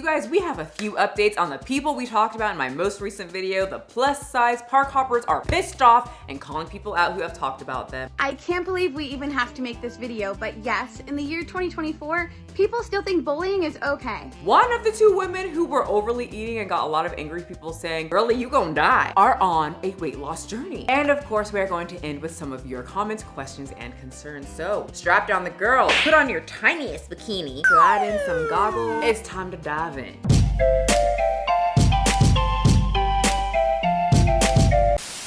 you guys, we have a few updates on the people we talked about in my most recent video. The plus size park hoppers are pissed off and calling people out who have talked about them. I can't believe we even have to make this video, but yes, in the year 2024, people still think bullying is okay. One of the two women who were overly eating and got a lot of angry people saying, "Girlie, you gonna die," are on a weight loss journey. And of course, we are going to end with some of your comments, questions, and concerns. So strap down the girls, put on your tiniest bikini, slide in some goggles. It's time to dive in.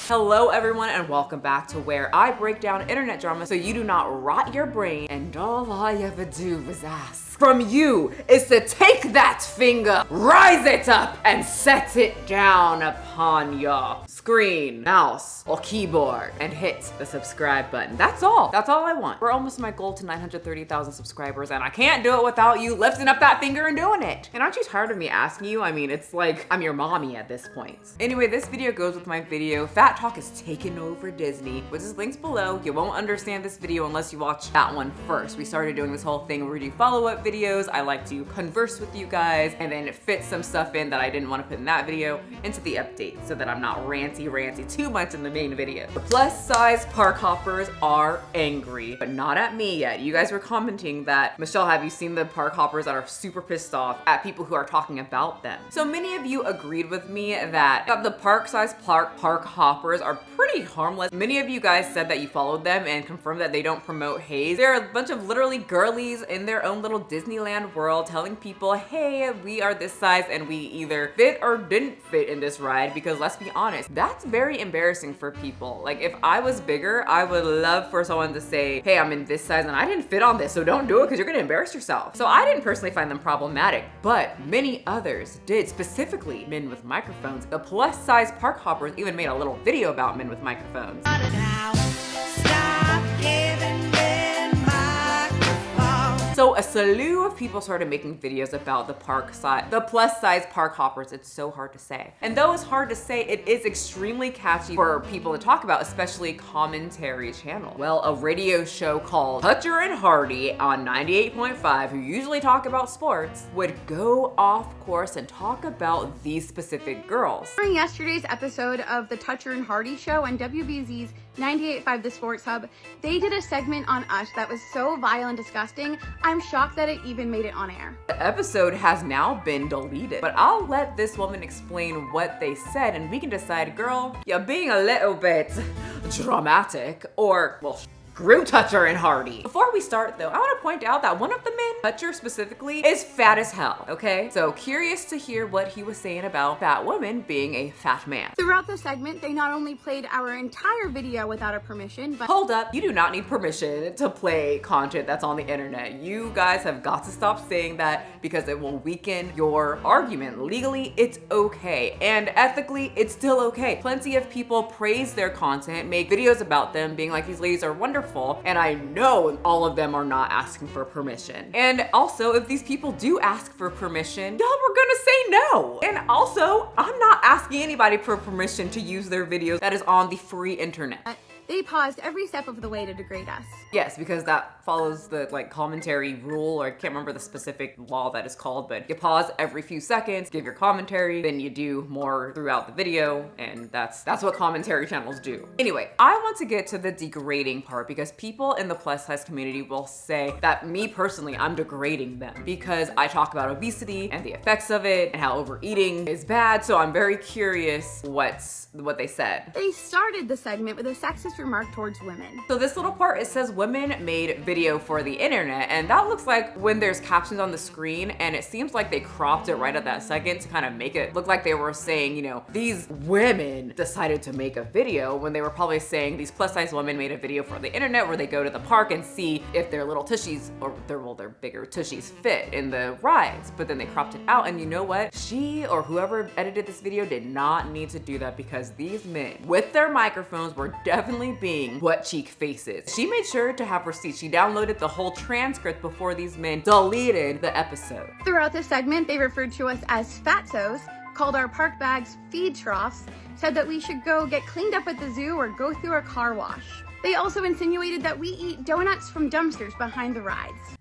Hello everyone and welcome back to where I break down internet drama so you do not rot your brain and all I ever do is ask from you is to take that finger, rise it up, and set it down upon your screen, mouse, or keyboard and hit the subscribe button. That's all. That's all I want. We're almost to my goal to 930,000 subscribers and I can't do it without you lifting up that finger and doing it. And aren't you tired of me asking you? I mean, it's like I'm your mommy at this point. Anyway, this video goes with my video, Fat Talk is taking over Disney, which is links below. You won't understand this video unless you watch that one first. We started doing this whole thing where we do follow-up videos. I like to converse with you guys and then fit some stuff in that I didn't want to put in that video into the update so that I'm not ranty too much in the main video. The plus size park hoppers are angry, but not at me yet. You guys were commenting that, Michelle, have you seen the park hoppers that are super pissed off at people who are talking about them? So many of you agreed with me that the park size park hoppers are pretty harmless. Many of you guys said that you followed them and confirmed that they don't promote haze. They're a bunch of literally girlies in their own little Disneyland world telling people, hey, we are this size and we either fit or didn't fit in this ride, because let's be honest, that's very embarrassing for people. Like if I was bigger, I would love for someone to say, hey, I'm in this size and I didn't fit on this, so don't do it because you're gonna embarrass yourself. So I didn't personally find them problematic, but many others did, specifically men with microphones. The plus size park hoppers even made a little video about men with microphones. So a slew of people started making videos about the plus size park hoppers. It's so hard to say. And though it's hard to say, it is extremely catchy for people to talk about, especially commentary channel. Well, a radio show called Toucher and Hardy on 98.5, who usually talk about sports, would go off course and talk about these specific girls. During yesterday's episode of the Toucher and Hardy show on WBZ's 98.5 The Sports Hub, they did a segment on us that was so vile and disgusting, I'm shocked that it even made it on air. The episode has now been deleted, but I'll let this woman explain what they said and we can decide, girl, you're being a little bit dramatic, or, well, screw Toucher and Hardy. Before we start though, I want to point out that one of the men, Toucher specifically, is fat as hell, okay? So curious to hear what he was saying about fat women being a fat man. Throughout the segment, they not only played our entire video without our permission, but— Hold up, you do not need permission to play content that's on the internet. You guys have got to stop saying that because it will weaken your argument. Legally, it's okay. And ethically, it's still okay. Plenty of people praise their content, make videos about them, being like, these ladies are wonderful. And I know all of them are not asking for permission. And also, if these people do ask for permission, y'all were gonna say no. And also, I'm not asking anybody for permission to use their videos that is on the free internet. They paused every step of the way to degrade us. Yes, because that follows the commentary rule, or I can't remember the specific law that is called, but you pause every few seconds, give your commentary, then you do more throughout the video, and that's what commentary channels do. Anyway, I want to get to the degrading part because people in the plus size community will say that me personally, I'm degrading them because I talk about obesity and the effects of it and how overeating is bad. So I'm very curious what they said. They started the segment with a sexist remark towards women. So this little part, it says women made video for the internet, and that looks like when there's captions on the screen, and it seems like they cropped it right at that second to kind of make it look like they were saying, you know, these women decided to make a video, when they were probably saying these plus size women made a video for the internet where they go to the park and see if their little tushies, or their bigger tushies fit in the rides, but then they cropped it out. And you know what? She or whoever edited this video did not need to do that because these men with their microphones were definitely being butt cheek faces. She made sure to have receipts. She downloaded the whole transcript before these men deleted the episode. Throughout this segment, they referred to us as fatsos, called our park bags feed troughs, said that we should go get cleaned up at the zoo or go through a car wash. They also insinuated that we eat donuts from dumpsters behind the rides.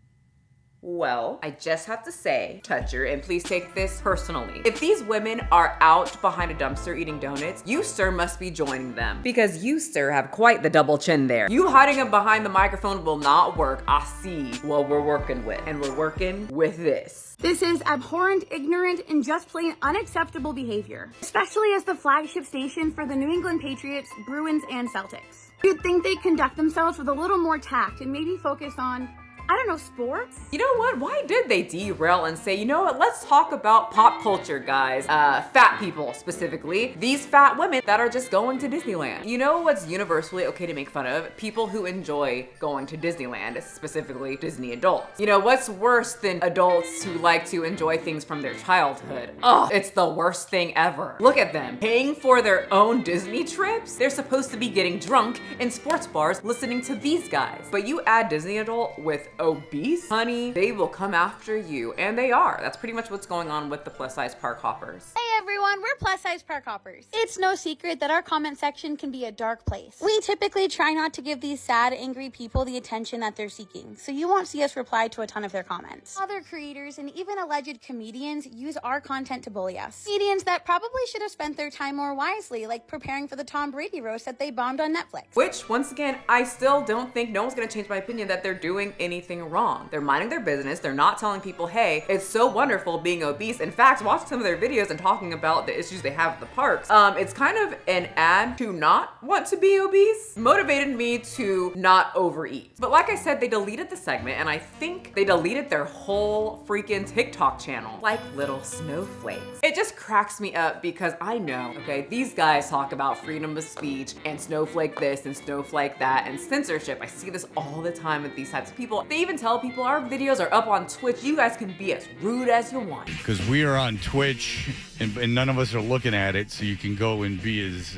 Well, I just have to say, Toucher, and please take this personally. If these women are out behind a dumpster eating donuts, you, sir, must be joining them. Because you, sir, have quite the double chin there. You hiding up behind the microphone will not work. I see what we're working with. And we're working with this. This is abhorrent, ignorant, and just plain unacceptable behavior, especially as the flagship station for the New England Patriots, Bruins, and Celtics. You'd think they'd conduct themselves with a little more tact and maybe focus on, I don't know, sports? You know what? Why did they derail and say, you know what, let's talk about pop culture, guys. Fat people, specifically. These fat women that are just going to Disneyland. You know what's universally okay to make fun of? People who enjoy going to Disneyland, specifically Disney adults. You know, what's worse than adults who like to enjoy things from their childhood? Ugh, it's the worst thing ever. Look at them, paying for their own Disney trips? They're supposed to be getting drunk in sports bars listening to these guys. But you add Disney adult with obese, honey, they will come after you, and they are. That's pretty much what's going on with the plus size park hoppers. Hey everyone, we're plus size park hoppers. It's no secret that our comment section can be a dark place. We typically try not to give these sad, angry people the attention that they're seeking, so you won't see us reply to a ton of their comments. Other creators and even alleged comedians use our content to bully us. Comedians that probably should have spent their time more wisely, like preparing for the Tom Brady roast that they bombed on Netflix. Which, once again, I still don't think, no one's gonna change my opinion that they're doing anything wrong. They're minding their business. They're not telling people, hey, it's so wonderful being obese. In fact, watching some of their videos and talking about the issues they have at the parks, it's kind of an ad to not want to be obese. Motivated me to not overeat. But like I said, they deleted the segment, and I think they deleted their whole freaking TikTok channel. Like little snowflakes. It just cracks me up because I know, okay, these guys talk about freedom of speech and snowflake this and snowflake that and censorship. I see this all the time with these types of people. They even tell people our videos are up on Twitch. You guys can be as rude as you want. Because we are on Twitch and none of us are looking at it, so you can go and be as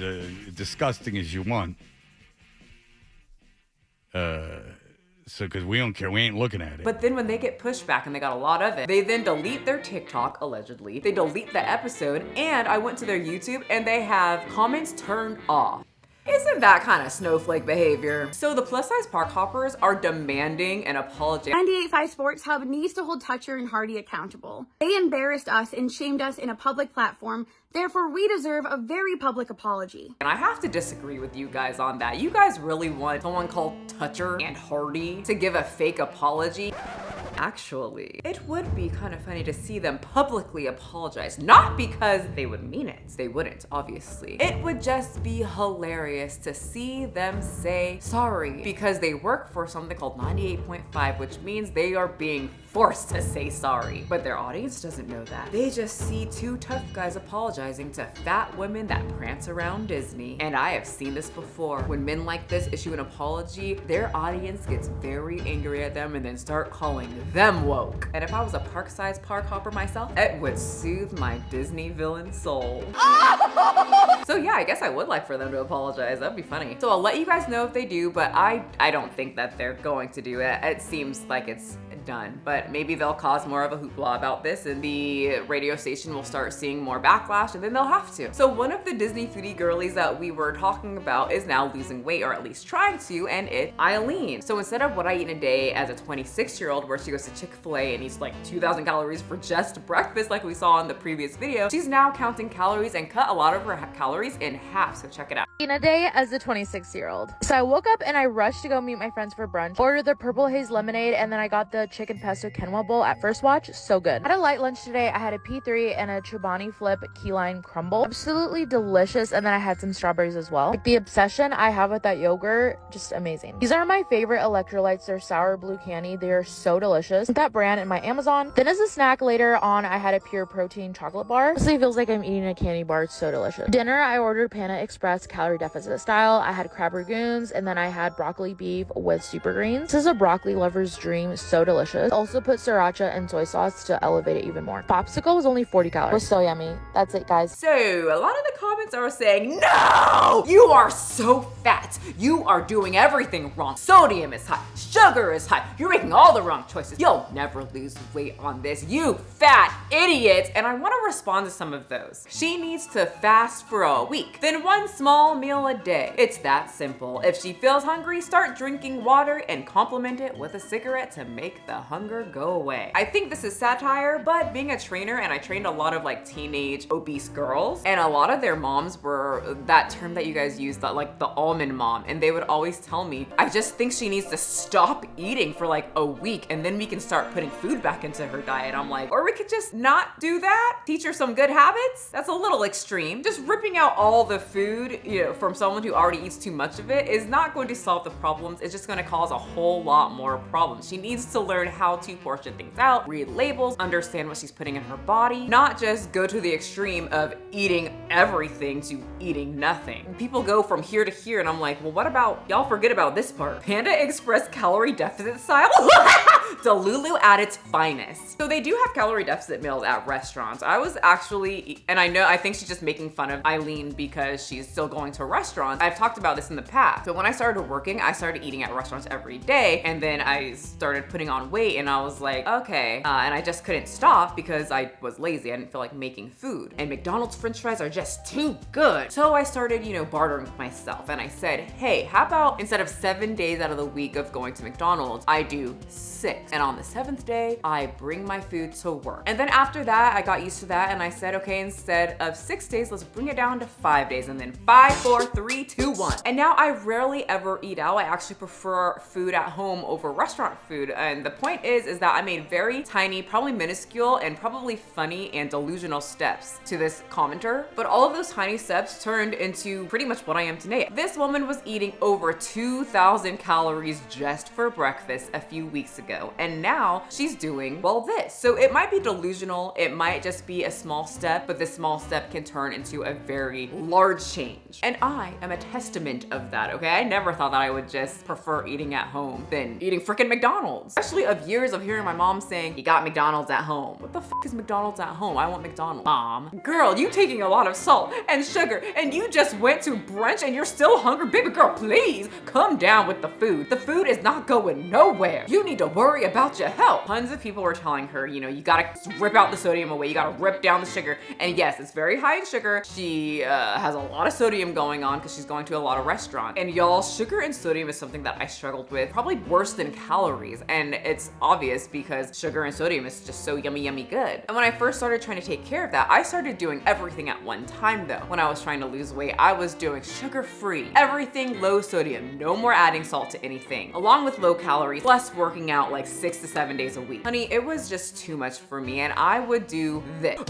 disgusting as you want. Because we don't care, we ain't looking at it. But then when they get pushback, and they got a lot of it, they then delete their TikTok, allegedly. They delete the episode, and I went to their YouTube, and they have comments turned off. Isn't that kind of snowflake behavior? So the plus size park hoppers are demanding an apology. 98.5 Sports Hub needs to hold Toucher and Hardy accountable. They embarrassed us and shamed us in a public platform. Therefore, we deserve a very public apology. And I have to disagree with you guys on that. You guys really want someone called Toucher and Hardy to give a fake apology? Actually, it would be kind of funny to see them publicly apologize. Not because they would mean it. They wouldn't, obviously. It would just be hilarious to see them say sorry because they work for something called 98.5, which means they are being forced to say sorry. But their audience doesn't know that. They just see two tough guys apologizing to fat women that prance around Disney. And I have seen this before. When men like this issue an apology, their audience gets very angry at them and then start calling them woke. And if I was a park-sized park hopper myself, it would soothe my Disney villain soul. So yeah, I guess I would like for them to apologize. That'd be funny. So I'll let you guys know if they do, but I don't think that they're going to do it. It seems like it's done, but maybe they'll cause more of a hoopla about this and the radio station will start seeing more backlash and then they'll have to. So one of the Disney foodie girlies that we were talking about is now losing weight, or at least trying to, and it's Eileen. So instead of what I eat in a day as a 26-year-old where she goes to Chick-fil-A and eats like 2,000 calories for just breakfast like we saw in the previous video, she's now counting calories and cut a lot of her calories in half, so check it out. In a day as a 26-year-old. So I woke up and I rushed to go meet my friends for brunch. Ordered the purple haze lemonade and then I got the chicken pesto quinoa bowl at first watch. So good. I had a light lunch today. I had a P3 and a Chobani Flip key lime crumble. Absolutely delicious. And then I had some strawberries as well. Like the obsession I have with that yogurt, just amazing. These are my favorite electrolytes. They're sour blue candy. They are so delicious. That brand in my Amazon. Then as a snack later on, I had a pure protein chocolate bar. Honestly, it feels like I'm eating a candy bar. It's so delicious. Dinner, I ordered Panda Express calorie deficit style. I had crab ragoons and then I had broccoli beef with super greens. This is a broccoli lover's dream. So delicious. Also put sriracha and soy sauce to elevate it even more. Popsicle was only 40 calories. It was so yummy. That's it, guys. So a lot of the comments are saying, no, you are so fat. You are doing everything wrong. Sodium is high. Sugar is high. You're making all the wrong choices. You'll never lose weight on this. You fat idiot. And I want to respond to some of those. She needs to fast for a week. Then one small meal a day. It's that simple. If she feels hungry, start drinking water and complement it with a cigarette to make the hunger go away. I think this is satire, but being a trainer, and I trained a lot of like teenage obese girls, and a lot of their moms were that term that you guys use, that like the almond mom, and they would always tell me, I just think she needs to stop eating for like a week and then we can start putting food back into her diet. I'm like, or we could just not do that, teach her some good habits. That's a little extreme. Just ripping out all the food, you know, from someone who already eats too much of it is not going to solve the problems. It's just going to cause a whole lot more problems. She needs to learn how to portion things out, read labels, understand what she's putting in her body, not just go to the extreme of eating everything to eating nothing. People go from here to here and I'm like, well, what about, y'all forget about this part. Panda Express calorie deficit style? Delulu at its finest. So they do have calorie deficit meals at restaurants. I was actually, and I think she's just making fun of Eileen because she's still going to restaurants. I've talked about this in the past. So when I started working, I started eating at restaurants every day, and then I started putting on weight, and I was like, okay. And I just couldn't stop because I was lazy. I didn't feel like making food. And McDonald's French fries are just too good. So I started, you know, bartering with myself, and I said, hey, how about instead of 7 days out of the week of going to McDonald's, I do 6. And on the 7th day, I bring my food to work. And then after that, I got used to that and I said, okay, instead of 6 days, let's bring it down to 5 days. And then 5, 4, 3, 2, 1. And now I rarely ever eat out. I actually prefer food at home over restaurant food. And the point is that I made very tiny, probably minuscule and probably funny and delusional steps to this commenter. But all of those tiny steps turned into pretty much what I am today. This woman was eating over 2,000 calories just for breakfast a few weeks ago. And now she's doing, well, this. So it might be delusional. It might just be a small step, but this small step can turn into a very large change. And I am a testament of that, okay? I never thought that I would just prefer eating at home than eating freaking McDonald's. Especially of years of hearing my mom saying, you got McDonald's at home. What the fuck is McDonald's at home? I want McDonald's. Mom. Girl, you taking a lot of salt and sugar and you just went to brunch and you're still hungry. Baby girl, please come down with the food. The food is not going nowhere. You need to worry about your health. Tons of people were telling her, you know, you gotta rip out the sodium away. You gotta rip down the sugar. And yes, it's very high in sugar. She has a lot of sodium going on because she's going to a lot of restaurants. And y'all, sugar and sodium is something that I struggled with, probably worse than calories. And it's obvious because sugar and sodium is just so yummy, yummy good. And when I first started trying to take care of that, I started doing everything at one time though. When I was trying to lose weight, I was doing sugar-free, everything low sodium, no more adding salt to anything, along with low calories, plus working out like 6 to 7 days a week. Honey, it was just too much for me, and I would do this.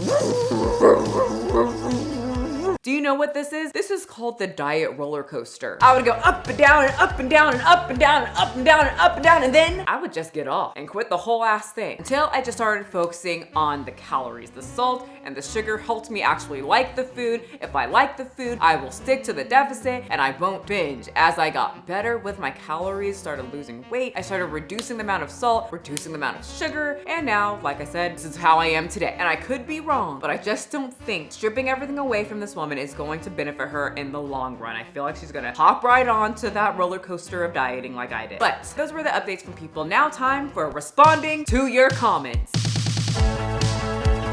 Do you know what this is? This is called the diet roller coaster. I would go up and down and up and down and up and down and up and down and up and down, and then I would just get off and quit the whole ass thing until I just started focusing on the calories. The salt and the sugar helped me actually like the food. If I like the food, I will stick to the deficit and I won't binge. As I got better with my calories, started losing weight, I started reducing the amount of salt, reducing the amount of sugar, and now, like I said, this is how I am today. And I could be wrong, but I just don't think stripping everything away from this woman is going to benefit her in the long run. I feel like she's gonna hop right on to that roller coaster of dieting like I did. But those were the updates from people. Now time for responding to your comments.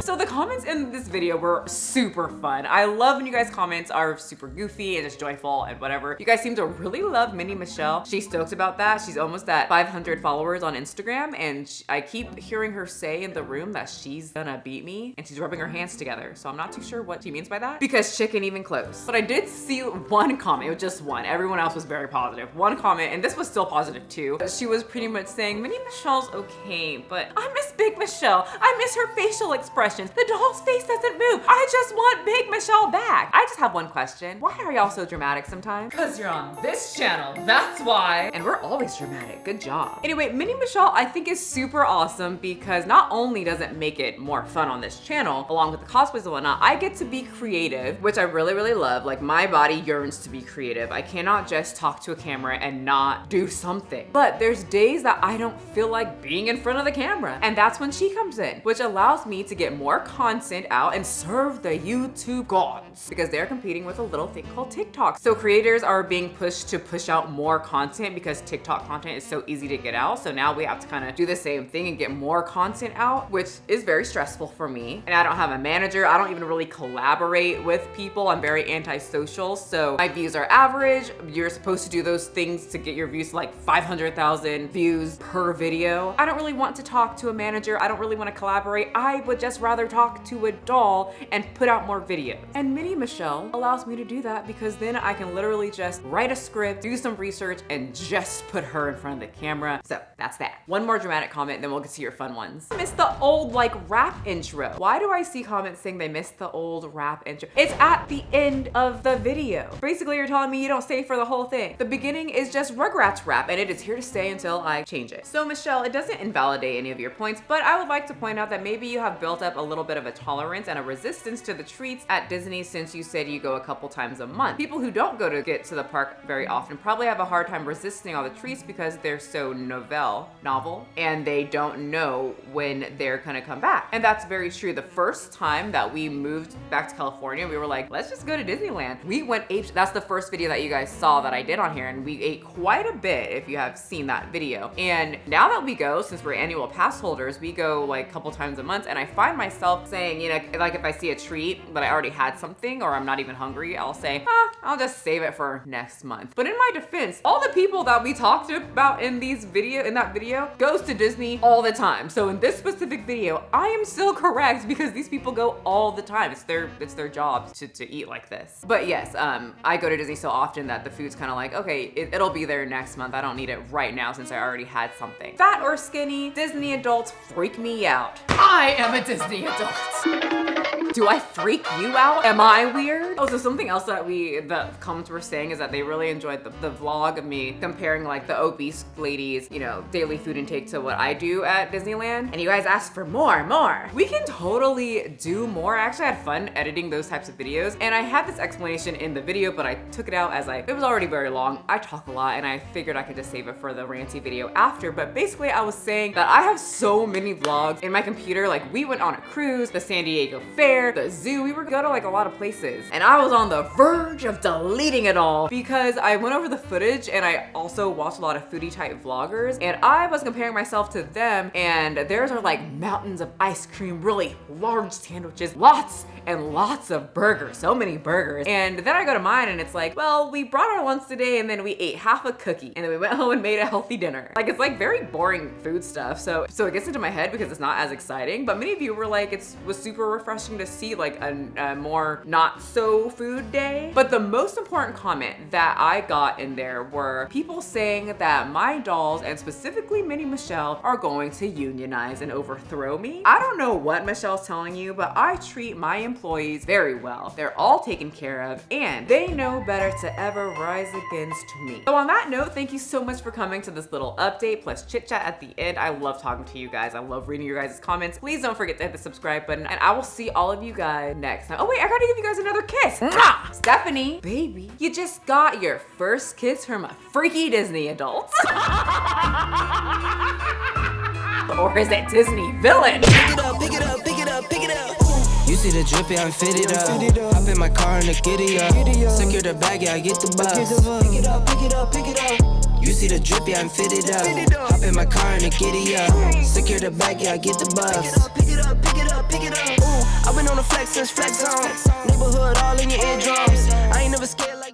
So the comments in this video were super fun. I love when you guys' comments are super goofy and just joyful and whatever. You guys seem to really love Mini Michelle. She's stoked about that. She's almost at 500 followers on Instagram, and I keep hearing her say in the room that she's gonna beat me, and she's rubbing her hands together. So I'm not too sure what she means by that because chicken even close. But I did see one comment, it was just one. Everyone else was very positive. One comment, and this was still positive too. She was pretty much saying, Mini Michelle's okay, but I miss Big Michelle. I miss her facial expressions. The doll's face doesn't move. I just want Big Michelle back. I just have one question. Why are y'all so dramatic sometimes? Because you're on this channel, that's why. And we're always dramatic, good job. Anyway, Mini Michelle I think is super awesome because not only does it make it more fun on this channel, along with the cosplays and whatnot, I get to be creative, which I really, really love. Like my body yearns to be creative. I cannot just talk to a camera and not do something. But there's days that I don't feel like being in front of the camera. And that's when she comes in, which allows me to get more more content out and serve the YouTube gods, because they're competing with a little thing called TikTok. So creators are being pushed to push out more content because TikTok content is so easy to get out. So now we have to kind of do the same thing and get more content out, which is very stressful for me. And I don't have a manager. I don't even really collaborate with people. I'm very antisocial. So my views are average. You're supposed to do those things to get your views to like 500,000 views per video. I don't really want to talk to a manager. I don't really want to collaborate. I would just rather talk to a doll and put out more videos. And Mini Michelle allows me to do that, because then I can literally just write a script, do some research, and just put her in front of the camera. So that's that. One more dramatic comment, then we'll get to your fun ones. I missed the old like rap intro. Why do I see comments saying they missed the old rap intro? It's at the end of the video. Basically, you're telling me you don't stay for the whole thing. The beginning is just Rugrats rap, and it is here to stay until I change it. So Michelle, it doesn't invalidate any of your points, but I would like to point out that maybe you have built up a little bit of a tolerance and a resistance to the treats at Disney, since you said you go a couple times a month. People who don't go to get to the park very often probably have a hard time resisting all the treats because they're so novel, and they don't know when they're gonna come back. And that's very true. The first time that we moved back to California, we were like, let's just go to Disneyland. We went ape. That's the first video that you guys saw that I did on here, and we ate quite a bit if you have seen that video. And now that we go, since we're annual pass holders, we go like a couple times a month, and I find myself saying, you know, like if I see a treat but I already had something or I'm not even hungry, I'll say, I'll just save it for next month. But in my defense, all the people that we talked about in that video goes to Disney all the time. So in this specific video, I am still correct, because these people go all the time. It's their job to eat like this. But yes, I go to Disney so often that the food's kind of like, okay, it'll be there next month. I don't need it right now since I already had something. Fat or skinny, Disney adults freak me out. I am a Disney adult. Do I freak you out? Am I weird? Oh, so something else that the comments were saying is that they really enjoyed the vlog of me comparing like the obese ladies, you know, daily food intake to what I do at Disneyland. And you guys asked for more. We can totally do more. I actually had fun editing those types of videos. And I had this explanation in the video, but I took it out as it was already very long. I talk a lot, and I figured I could just save it for the ranty video after. But basically I was saying that I have so many vlogs in my computer. Like we went on a cruise, the San Diego Fair, the zoo. We were going to like a lot of places, and I was on the verge of deleting it all because I went over the footage, and I also watched a lot of foodie type vloggers, and I was comparing myself to them, and theirs are like mountains of ice cream, really large sandwiches, lots and lots of burgers, so many burgers. And then I go to mine, and it's like, well, we brought our lunch today, and then we ate half a cookie, and then we went home and made a healthy dinner. Like it's like very boring food stuff. So it gets into my head because it's not as exciting. But many of you were like, it was super refreshing to see like a more not so food day. But the most important comment that I got in there were people saying that my dolls, and specifically Mini Michelle, are going to unionize and overthrow me. I don't know what Michelle's telling you, but I treat my employees very well. They're all taken care of, and they know better to ever rise against me. So on that note, thank you so much for coming to this little update plus chit chat at the end. I love talking to you guys. I love reading your guys' comments. Please don't forget to hit the subscribe button, and I will see all of you guys next time. Oh wait, I gotta give you guys another kiss. Mwah! Stephanie, baby, you just got your first kiss from a freaky Disney adult. Or is it Disney villain? Pick it up, pick it up, pick it up, pick it up. You see the drippy, I'm fitted up. Hop in my car and the giddy up. Secure the bag, yeah, I get the bus. Pick it up, pick it up, pick it up. You see the drippy, I'm fitted up. Hop in my car and the giddy up. Secure the bag, yeah, I get the bus. Pick it up, pick it up, pick it up. Ooh, I've been on the flex since flex zone. Neighborhood all in your eardrums. I ain't never scared like